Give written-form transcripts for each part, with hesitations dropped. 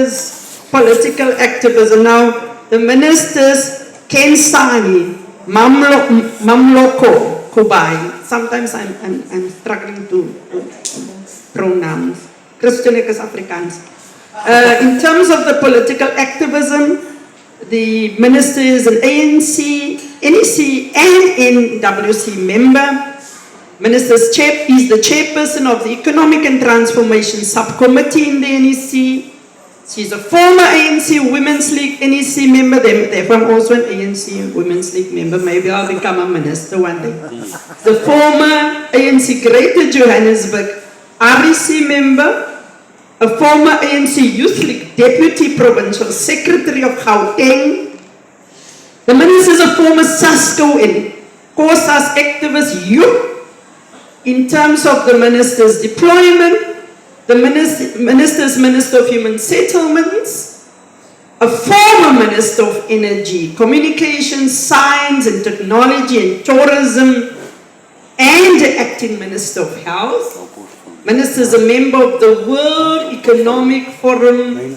ministers' political activism. Now, the ministers, Ken Sani, Mamloko Kubai. Sometimes I'm struggling to pronounce. Christianicus Afrikaans. In terms of the political activism, the minister is an ANC, NEC, and NWC member. Minister's chair is the chairperson of the Economic and Transformation Subcommittee in the NEC. She's a former ANC Women's League NEC member. Therefore, I'm also an ANC Women's League member. Maybe I'll become a minister one day. The former ANC Greater Johannesburg REC member. A former ANC Youth League Deputy Provincial Secretary of Gauteng. The minister is a former SASCO and COSAS activist youth. In terms of the minister's deployment, the minister's Minister of Human Settlements, a former Minister of Energy, Communications, Science and Technology and Tourism, and the Acting Minister of Health. Minister is a member of the World Economic Forum,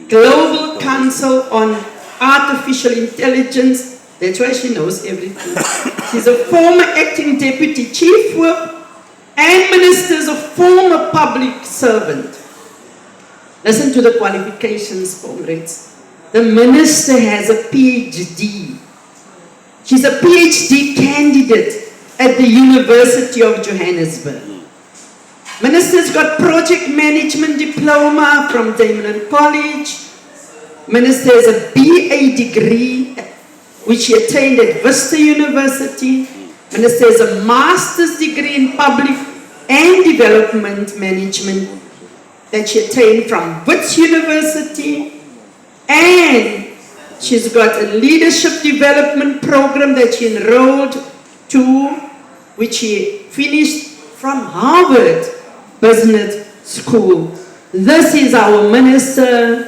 Global Council on Artificial Intelligence. That's why she knows everything. She's a former acting deputy chief whip, and minister is a former public servant. Listen to the qualifications, comrades. The minister has a PhD. She's a PhD candidate at the University of Johannesburg. Minister's got project management diploma from Damelin College. Minister has a BA degree, which she attained at Vista University. Minister has a master's degree in public and development management that she attained from Wits University. And she's got a leadership development program that she enrolled to, which she finished from Harvard Business School. This is our minister,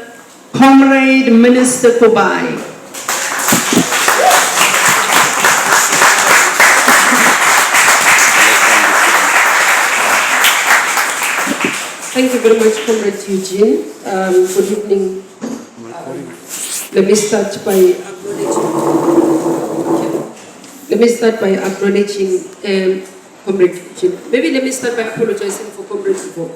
Comrade Minister Kubai. Thank you very much, Comrade Eugene. Good evening. Let me start by acknowledging Comrade Eugene. Maybe let me start by apologizing for Comrade Ivo.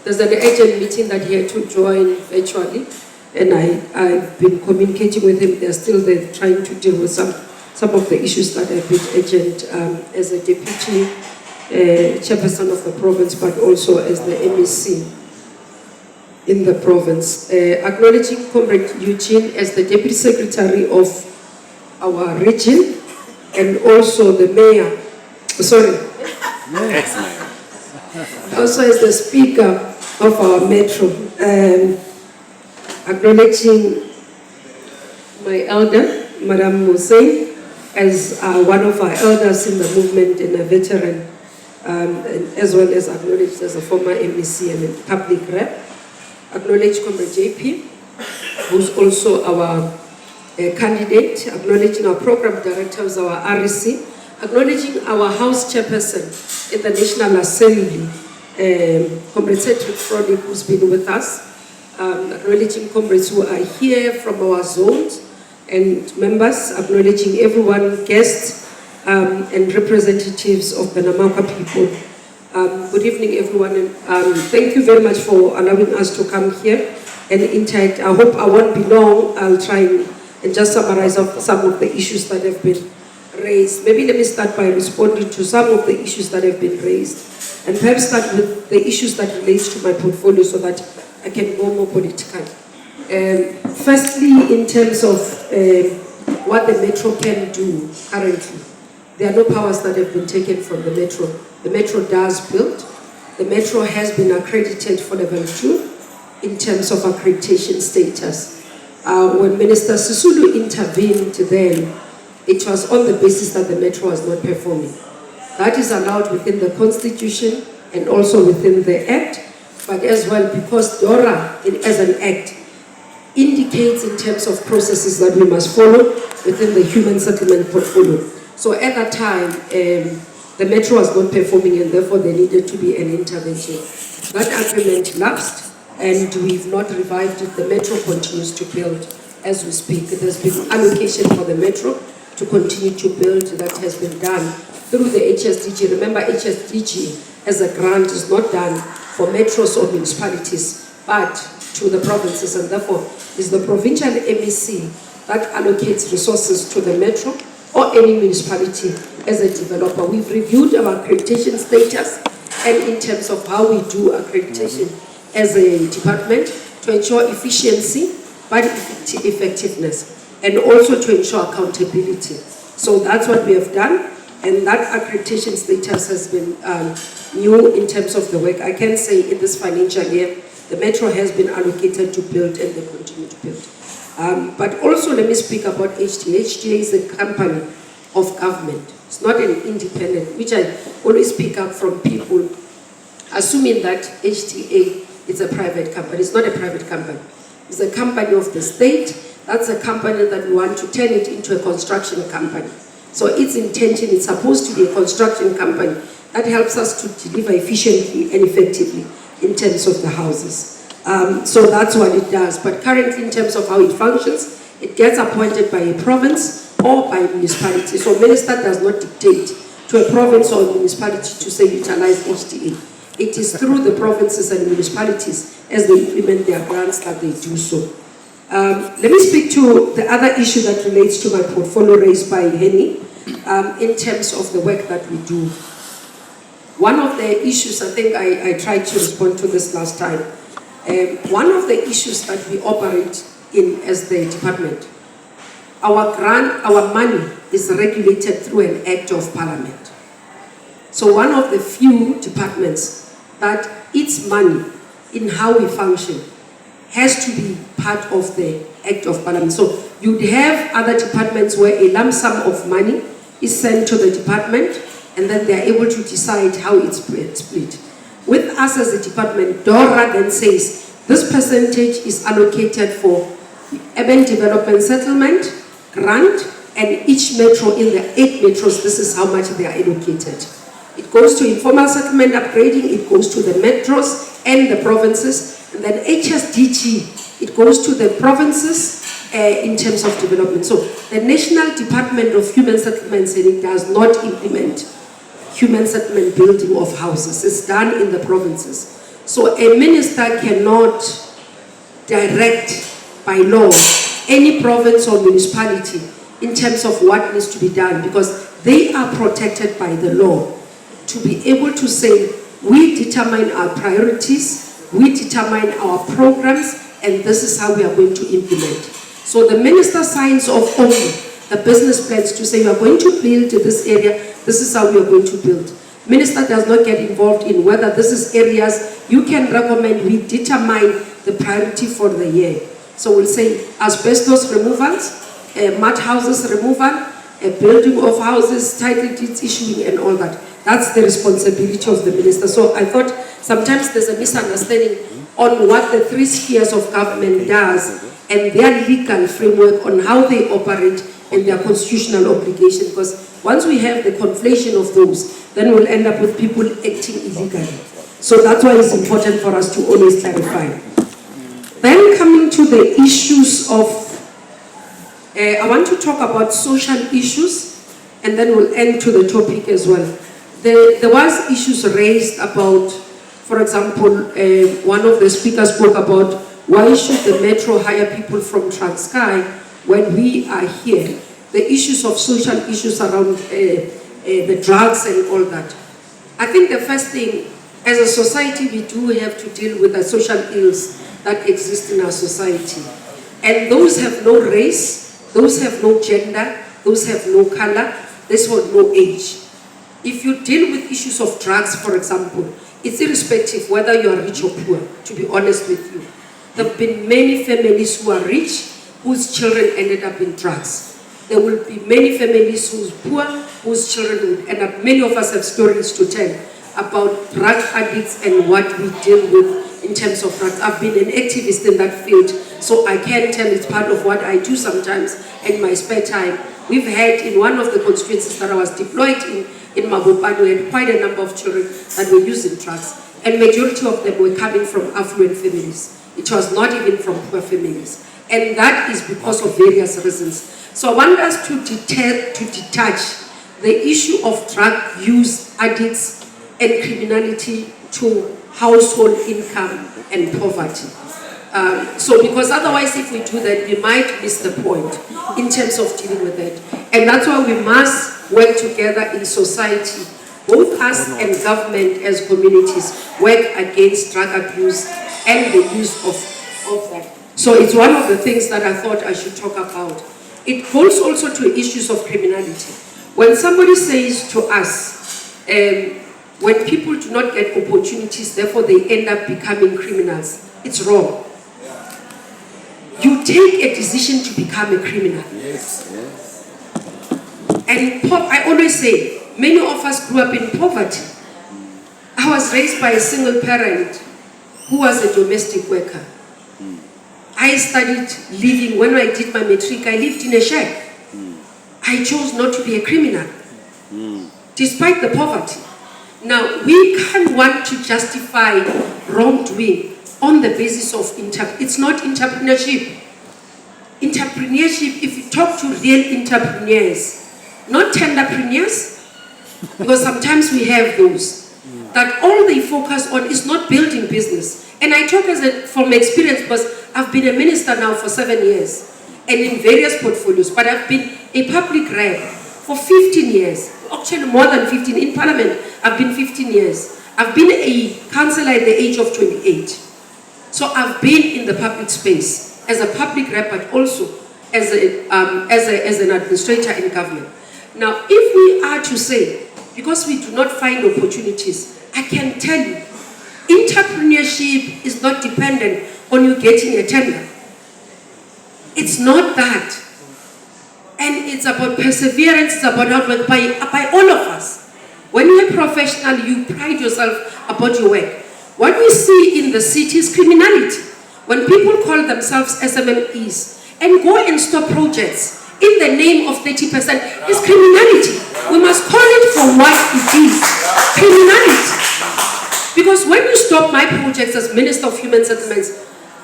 There's an urgent meeting that he had to join virtually, and I've been communicating with him. They're still there trying to deal with some of the issues that have been urgent as a deputy chairperson of the province, but also as the MEC in the province. Acknowledging Comrade Eugene as the deputy secretary of our region, and also the mayor, also as the speaker of our metro. Acknowledging my elder, Madam Hussein, as one of our elders in the movement and a veteran, as well as acknowledged as a former MEC and a public rep. Acknowledge Comrade JP, who's also our candidate. Acknowledging our program directors, our REC. Acknowledging our House Chairperson in the National Assembly, Comrade Cedric Frolic, who's been with us. Acknowledging comrades who are here from our zones and members. Acknowledging everyone, guests and representatives of the Namaqua people. Good evening, everyone. And, thank you very much for allowing us to come here and interact. I hope I won't be long. I'll try and just summarize some of the issues that have been raised. Maybe let me start by responding to some of the issues that have been raised, and perhaps start with the issues that relates to my portfolio so that I can go more political. Firstly, in terms of what the Metro can do currently, there are no powers that have been taken from the Metro. The Metro does build. The Metro has been accredited for level 2 in terms of accreditation status. When Minister Sisulu intervened then, it was on the basis that the Metro was not performing. That is allowed within the Constitution and also within the Act, but as well because DORA, as an Act, indicates in terms of processes that we must follow within the human settlement portfolio. So at that time, the Metro was not performing and therefore there needed to be an intervention. That agreement lapsed and we've not revived it. The metro continues to build as we speak. There's been allocation for the metro to continue to build. That has been done through the HSDG. Remember, HSDG as a grant is not done for metros or municipalities, but to the provinces, and therefore is the provincial MEC that allocates resources to the metro or any municipality as a developer. We've reviewed our accreditation status and in terms of how we do accreditation as a department to ensure efficiency, but effectiveness, and also to ensure accountability. So that's what we have done, and that accreditation status has been new in terms of the work. I can say in this financial year, the metro has been allocated to build and they continue to build. But also let me speak about HTA. HTA is a company of government. It's not an independent, which I always pick up from people assuming that HTA is a private company. It's not a private company. It's a company of the state. That's a company that we want to turn it into a construction company. So its intention is supposed to be a construction company that helps us to deliver efficiently and effectively in terms of the houses. So that's what it does. But currently, in terms of how it functions, it gets appointed by a province or by a municipality. So minister does not dictate to a province or a municipality to say utilize HTA. It is through the provinces and municipalities as they implement their grants that they do so. Let me speak to the other issue that relates to my portfolio raised by Henny in terms of the work that we do. One of the issues, I think I tried to respond to this last time. One of the issues that we operate in as the department, our money is regulated through an act of parliament. So one of the few departments that its money in how we function has to be part of the act of parliament. So you'd have other departments where a lump sum of money is sent to the department and then they're able to decide how it's split. With us as a department, DORA then says this percentage is allocated for urban development settlement, grant, and each metro in the 8 metros, this is how much they are allocated. It goes to informal settlement upgrading, it goes to the metros and the provinces, and then HSDG, it goes to the provinces in terms of development. So the National Department of Human Settlements, and it does not implement human settlement building of houses. It's done in the provinces. So a minister cannot direct by law any province or municipality in terms of what needs to be done, because they are protected by the law to be able to say, we determine our priorities, we determine our programs, and this is how we are going to implement. So the minister signs off only the business plans to say, we are going to build this area, this is how we are going to build. Minister does not get involved in whether this is areas you can recommend, we determine the priority for the year. So we'll say asbestos removals, mud houses removal, building of houses, title deeds issuing and all that. That's the responsibility of the minister. So I thought sometimes there's a misunderstanding on what the 3 spheres of government does and their legal framework on how they operate and their constitutional obligation. Because once we have the conflation of those, then we'll end up with people acting illegally. So that's why it's important for us to always clarify. Then coming to the issues of, I want to talk about social issues, and then we'll end to the topic as well. There was issues raised about, for example, one of the speakers spoke about why should the metro hire people from Transkei when we are here? The issues of social issues around the drugs and all that. I think the first thing, as a society, we do have to deal with the social ills that exist in our society. And those have no race, those have no gender, those have no color, those have no age. If you deal with issues of drugs, for example, it's irrespective whether you are rich or poor, to be honest with you. There have been many families who are rich, whose children ended up in drugs. There will be many families who's poor, whose children will end up, many of us have stories to tell about drug addicts and what we deal with in terms of drugs. I've been an activist in that field, so I can tell it's part of what I do sometimes in my spare time. We've had, in one of the constituencies that I was deployed in Mabopane, we had quite a number of children that were using drugs. and majority of them were coming from affluent families. It was not even from poor families. And that is because of various reasons. So I want us to detach the issue of drug use, addicts, and criminality to household income and poverty. Because otherwise, if we do that, we might miss the point in terms of dealing with that. And that's why we must work together in society, both us and government as communities, work against drug abuse and the use of that. So it's one of the things that I thought I should talk about. It goes also to issues of criminality. When somebody says to us, when people do not get opportunities, therefore they end up becoming criminals, it's wrong. You take a decision to become a criminal. Yes, yes. And I always say, many of us grew up in poverty. I was raised by a single parent who was a domestic worker. I studied living, when I did my matric, I lived in a shack. I chose not to be a criminal, despite the poverty. Now, we can't want to justify wrongdoing on the basis of it's not entrepreneurship. Entrepreneurship, if you talk to real entrepreneurs, not tenderpreneurs, because sometimes we have those, that all they focus on is not building business. And I talk from experience, because I've been a minister now for 7 years, and in various portfolios, but I've been a public rep for 15 years, actually more than 15. In Parliament, I've been 15 years. I've been a councillor at the age of 28. So I've been in the public space as a public rep, but also as an administrator in government. Now, if we are to say, because we do not find opportunities, I can tell you, entrepreneurship is not dependent on you getting a tender. It's not that. And it's about perseverance, it's about hard work by all of us. When you're a professional, you pride yourself about your work. What we see in the city is criminality. When people call themselves SMMEs and go and stop projects in the name of 30%, is criminality. We must call it for what it is, criminality. Because when you stop my projects as Minister of Human Settlements,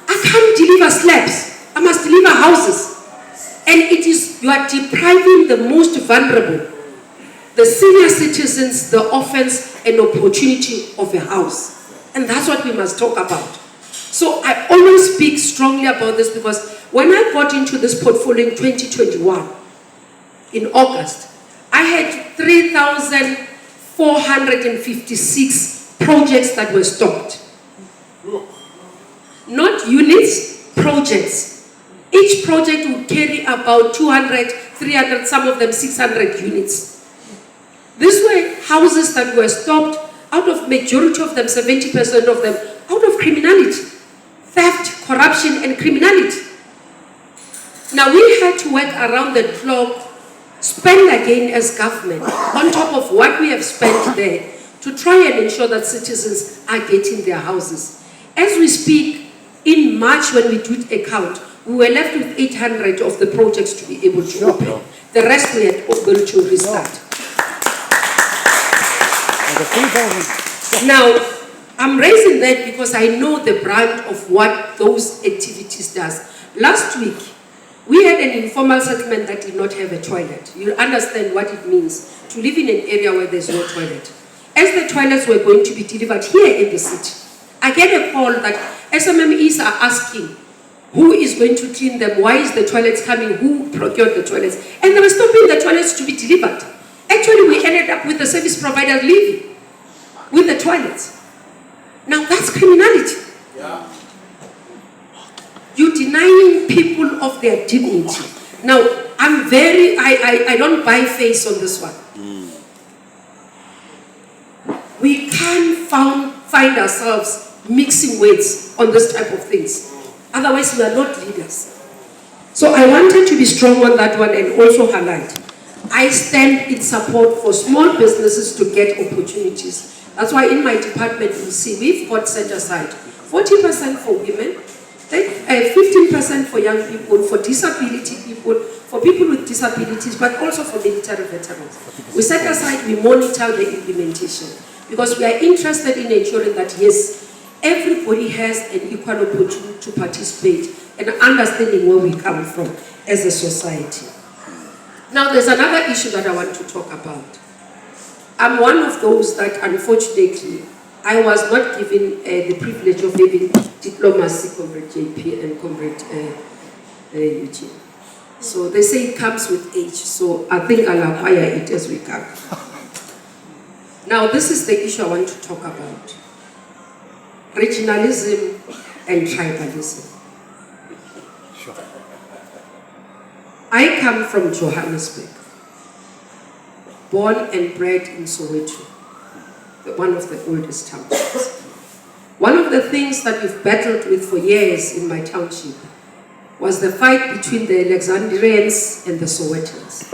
I can't deliver slabs. I must deliver houses. And you are depriving the most vulnerable, the senior citizens, the orphans, an opportunity of a house. And that's what we must talk about. So I always speak strongly about this, because when I got into this portfolio in 2021, in August, I had 3,456 projects that were stopped. Not units, projects. Each project would carry about 200, 300, some of them 600 units. These were houses that were stopped, out of majority of them, 70% of them, out of criminality, theft, corruption, and criminality. Now we had to work around the clock, spend again as government, on top of what we have spent there, to try and ensure that citizens are getting their houses. As we speak, in March when we did a count, we were left with 800 of the projects to be able to open. The rest we had able to restart. Now, I'm raising that because I know the brand of what those activities does. Last week, we had an informal settlement that did not have a toilet. You understand what it means to live in an area where there's no toilet. As the toilets were going to be delivered here in the city, I get a call that SMMEs are asking, who is going to clean them? Why is the toilets coming? Who procured the toilets? And they were stopping the toilets to be delivered. Actually, we ended up with the service provider leaving with the toilets. Now that's criminality. Yeah. You're denying people of their dignity. Now, I don't buy face on this one. We can't find ourselves mixing weights on this type of things. Otherwise, we are not leaders. So I wanted to be strong on that one and also highlight. I stand in support for small businesses to get opportunities. That's why in my department, you see, we've got set aside 40% for women, 15% for young people, for disability people, for people with disabilities, but also for military veterans. We set aside, we monitor the implementation. because we are interested in ensuring that, yes, everybody has an equal opportunity to participate and understanding where we come from as a society. Now, there's another issue that I want to talk about. I'm one of those that, unfortunately, I was not given the privilege of having diplomacy, Comrade JP and Comrade Eugene. So they say it comes with age, so I think I'll acquire it as we come. Now, this is the issue I want to talk about. Regionalism and tribalism. Sure. I come from Johannesburg, born and bred in Soweto, one of the oldest townships. One of the things that we've battled with for years in my township was the fight between the Alexandrians and the Sowetans.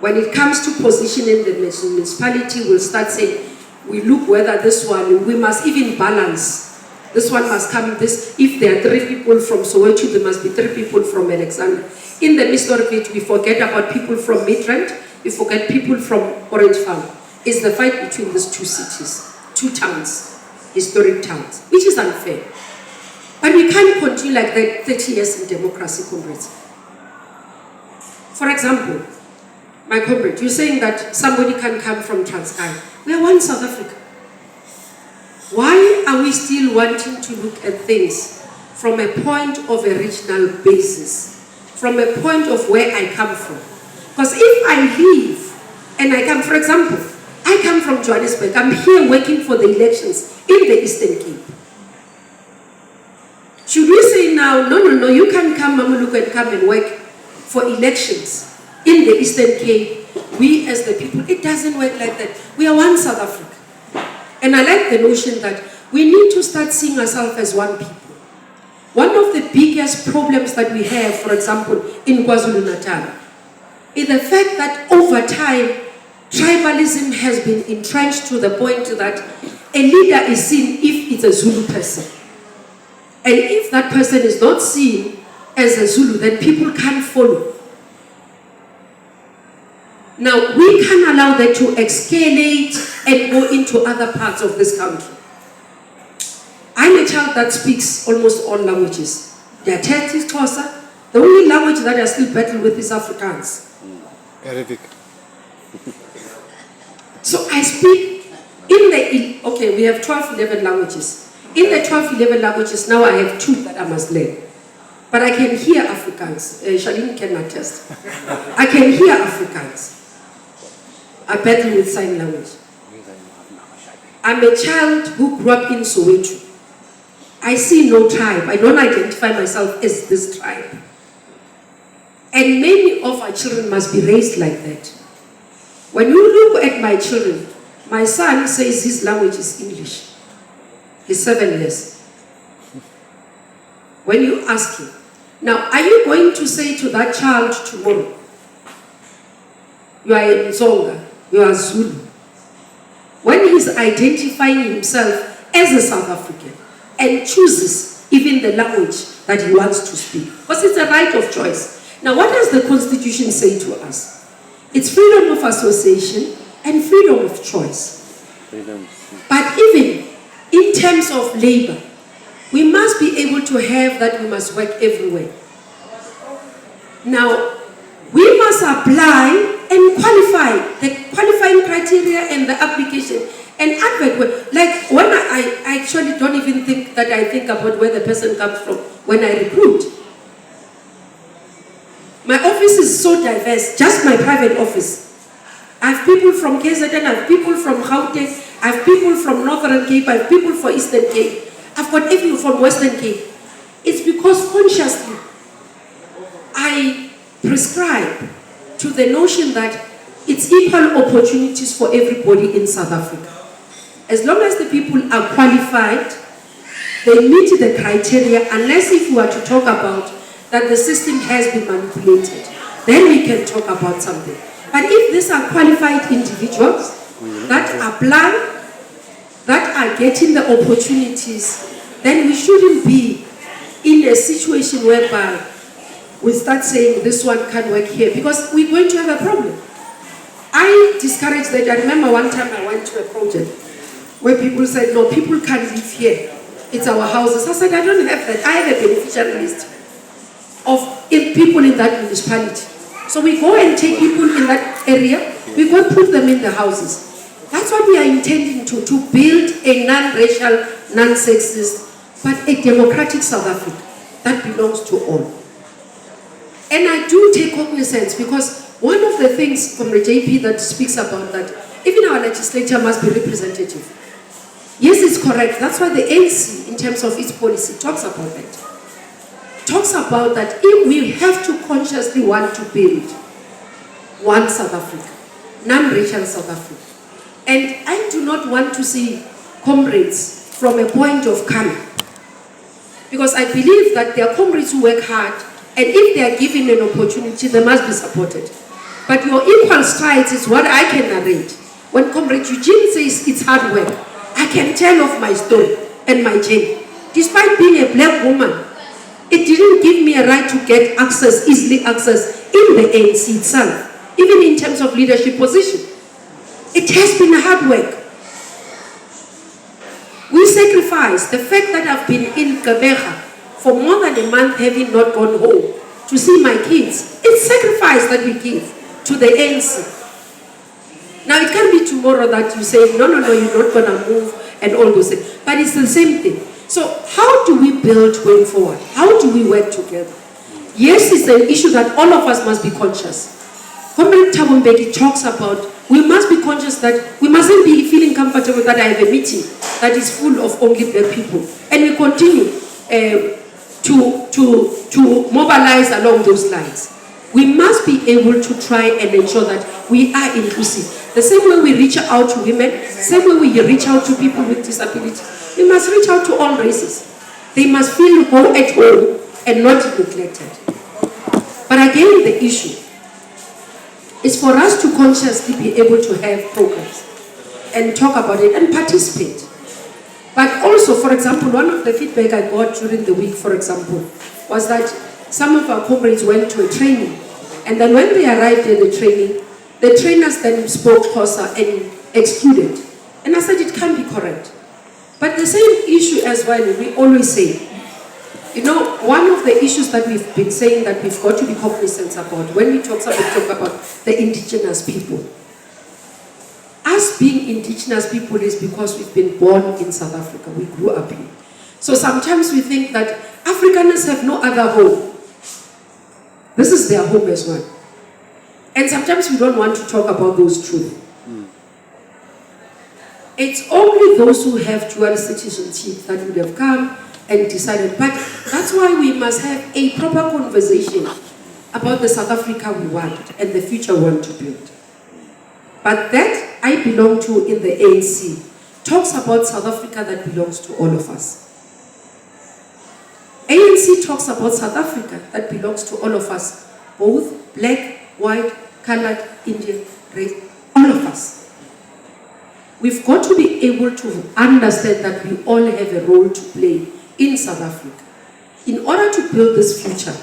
When it comes to positioning the municipality, we'll start saying, we look whether this one, we must even balance. This one must come, if there are 3 people from Soweto, there must be 3 people from Alexandria. In the midst of it, we forget about people from Midrand, we forget people from Orange Farm. It's the fight between these 2 cities, 2 towns, historic towns, which is unfair. But we can't continue like that 30 years in democracy, comrades. For example, my comrade, you're saying that somebody can come from Transkei. We are one South Africa. Why are we still wanting to look at things from a point of a regional basis, from a point of where I come from? Because if I leave and I come, for example, I come from Johannesburg, I'm here working for the elections in the Eastern Cape. Should we say now, no, you can come, Mameluko, and come and work for elections in the Eastern Cape? We as the people, it doesn't work like that. We are one South Africa. And I like the notion that we need to start seeing ourselves as one people. One of the biggest problems that we have, for example, in KwaZulu-Natal, is the fact that over time, tribalism has been entrenched to the point that a leader is seen if it's a Zulu person. And if that person is not seen as a Zulu, then people can't follow. Now, we can't allow that to escalate and go into other parts of this country. I'm a child that speaks almost all languages. There are Xhosa. The only language that I still battle with is Afrikaans. Arabic. So I speak in the, okay, we have 12, 11 languages. In the 12, 11 languages, now I have 2 that I must learn. But I can hear Afrikaans. Shaline can attest. I can hear Afrikaans. I battle with sign language. I'm a child who grew up in Soweto. I see no tribe. I don't identify myself as this tribe. And many of our children must be raised like that. When you look at my children, my son says his language is English. He's 7 years. When you ask him, now are you going to say to that child tomorrow, you are a Mzonga, you are Zulu? When he's identifying himself as a South African and chooses even the language that he wants to speak, because it's a right of choice. Now what does the Constitution say to us? It's freedom of association and freedom of choice. But even in terms of labor, we must be able to have that we must work everywhere. Now, we must apply and qualify the qualifying criteria and the application and advert. Like when I actually don't even think that I think about where the person comes from when I recruit. My office is so diverse, just my private office. I have people from KZN, I have people from Gauteng, I have people from Northern Cape, I have people from Eastern Cape. I've got everyone from Western Cape. It's because consciously I prescribe to the notion that it's equal opportunities for everybody in South Africa. As long as the people are qualified, they meet the criteria, unless if we are to talk about that the system has been manipulated, then we can talk about something. But if these are qualified individuals that apply, that are getting the opportunities, then we shouldn't be in a situation whereby we start saying this one can't work here, because we're going to have a problem. I discourage that. I remember one time I went to a project where people said, no, people can't live here. It's our houses. I said, I don't have that. I have a beneficiary list of people in that municipality. So we go and take people in that area, we go put them in the houses. That's what we are intending to build a non-racial, non-sexist, but a democratic South Africa that belongs to all. And I do take cognizance, because one of the things from the JP that speaks about that, even our legislature must be representative. Yes, it's correct. That's why the ANC, in terms of its policy, talks about that. Talks about that if we have to consciously want to build one South Africa, non-racial South Africa. And I do not want to see comrades from a point of coming. Because I believe that there are comrades who work hard, and if they are given an opportunity, they must be supported. But your equal strides is what I can narrate. When Comrade Eugene says it's hard work, I can tell of my story and my journey. Despite being a black woman, it didn't give me a right to get access, easily access in the ANC itself, even in terms of leadership position. It has been hard work. We sacrifice the fact that I've been in Gqeberha for more than a month, having not gone home to see my kids. It's sacrifice that we give to the ANC. Now it can't be tomorrow that you say, no, you're not going to move and all those things. But it's the same thing. So how do we build going forward? How do we work together? Yes, it's an issue that all of us must be conscious. Comrade Thabo Mbeki talks about, we must be conscious that we mustn't be feeling comfortable that I have a meeting that is full of only black people. And we continue to mobilize along those lines. We must be able to try and ensure that we are inclusive. The same way we reach out to women, same way we reach out to people with disability, we must reach out to all races. They must feel home at home and not neglected. But again, the issue is for us to consciously be able to have programs and talk about it and participate. But also, for example, one of the feedback I got during the week, for example, was that some of our comrades went to a training, and then when they arrived at the training, the trainers then spoke Xhosa and excluded. And I said it can't be correct. But the same issue as well, we always say, you know, one of the issues that we've been saying that we've got to be cognizant about when we talk about the indigenous people. Us being indigenous people is because we've been born in South Africa. We grew up here. So sometimes we think that Afrikaners have no other home. This is their home as well. And sometimes we don't want to talk about those truths. It's only those who have dual citizenship that would have come and decided. But that's why we must have a proper conversation about the South Africa we want and the future we want to build. But that I belong to in the ANC talks about South Africa that belongs to all of us. ANC talks about South Africa that belongs to all of us, both black, white, colored, Indian, race, all of us. We've got to be able to understand that we all have a role to play in South Africa. In order to build this future,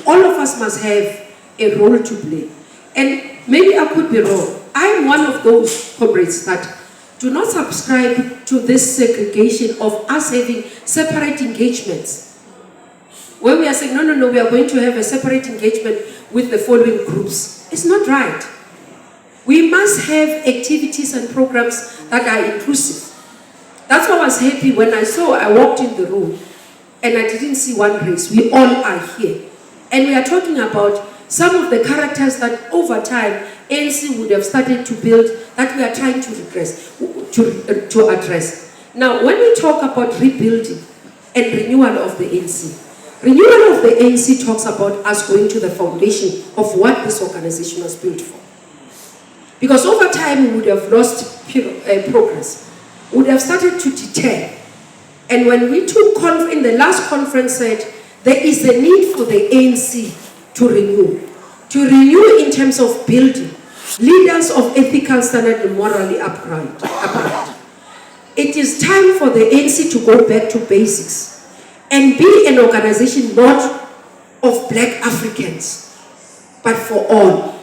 all of us must have a role to play. And maybe I could be wrong. I'm one of those comrades that do not subscribe to this segregation of us having separate engagements. When we are saying, no, we are going to have a separate engagement with the following groups. It's not right. We must have activities and programs that are inclusive. That's why I was happy when I walked in the room and I didn't see one race. We all are here. And we are talking about some of the characters that over time ANC would have started to build that we are trying to address. Now, when we talk about rebuilding and renewal of the ANC, renewal of the ANC talks about us going to the foundation of what this organization was built for. Because over time we would have lost progress. We would have started to deter. And when we took in the last conference said, there is a need for the ANC to renew. To renew in terms of building leaders of ethical standard and morally upright. It is time for the ANC to go back to basics and be an organization not of black Africans, but for all.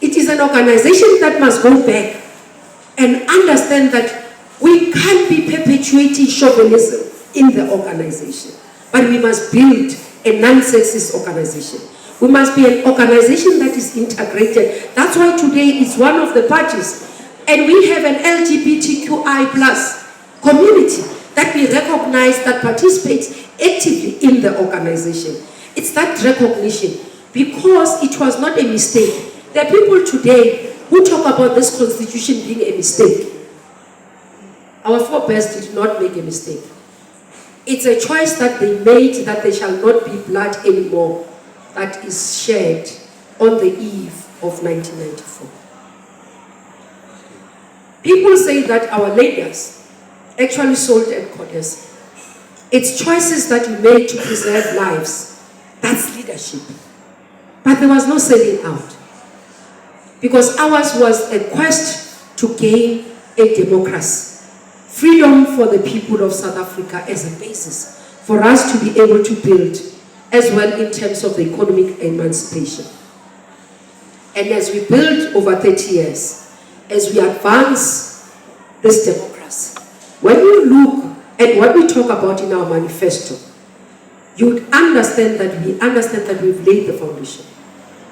It is an organization that must go back and understand that we can't be perpetuating chauvinism in the organization, but we must build a non-sexist organization. We must be an organization that is integrated. That's why today it's one of the parties. And we have an LGBTQI plus community that we recognize that participates actively in the organization. It's that recognition, because it was not a mistake. There are people today who talk about this constitution being a mistake. Our forebears did not make a mistake. It's a choice that they made, that there shall not be blood anymore that is shed on the eve of 1994. People say that our leaders actually sold at Kodesa. It's choices that you made to preserve lives. That's leadership. But there was no selling out. Because ours was a quest to gain a democracy. Freedom for the people of South Africa as a basis for us to be able to build, as well in terms of the economic emancipation. And as we build over 30 years, as we advance this democracy, when you look at what we talk about in our manifesto, you would understand that we've laid the foundation.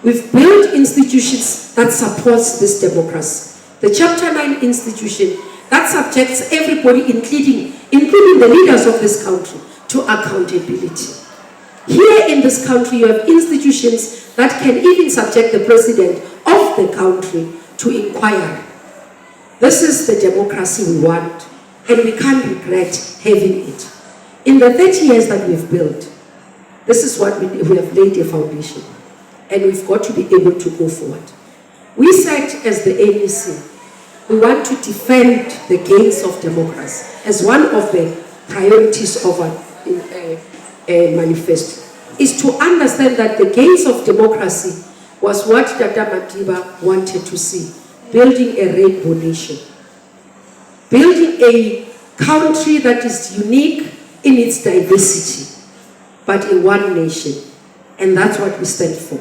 We've built institutions that supports this democracy. The Chapter 9 institution that subjects everybody, including the leaders of this country, to accountability. Here in this country, you have institutions that can even subject the president of the country to inquiry. This is the democracy we want, and we can't regret having it. In the 30 years that we've built, this is what we have laid a foundation, and we've got to be able to go forward. We said, as the ANC, we want to defend the gains of democracy as one of the priorities of our manifesto, is to understand that the gains of democracy was what Dr. Madiba wanted to see, building a rainbow nation, building a country that is unique in its diversity, but in one nation, and that's what we stand for.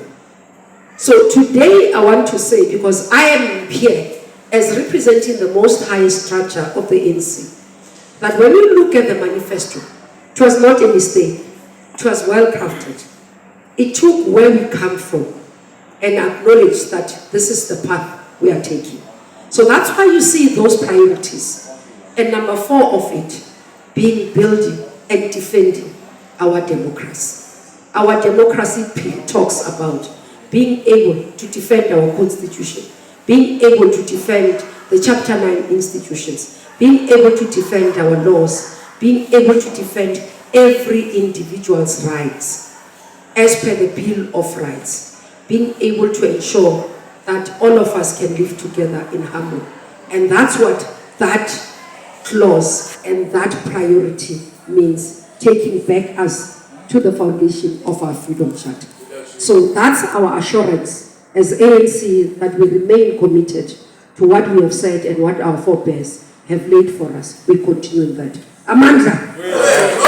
So today I want to say, because I am here as representing the most highest structure of the ANC, that when you look at the manifesto, it was not a mistake. It was well crafted. It took where we come from and acknowledged that this is the path we are taking. So that's why you see those priorities. And number 4 of it being building and defending our democracy. Our democracy talks about being able to defend our constitution, being able to defend the Chapter 9 institutions, being able to defend our laws, being able to defend every individual's rights as per the Bill of Rights, being able to ensure that all of us can live together in harmony. And that's what that clause and that priority means, taking back us to the foundation of our Freedom Charter. So that's our assurance as ANC, that we remain committed to what we have said and what our forebears have laid for us. We continue in that. Amandla.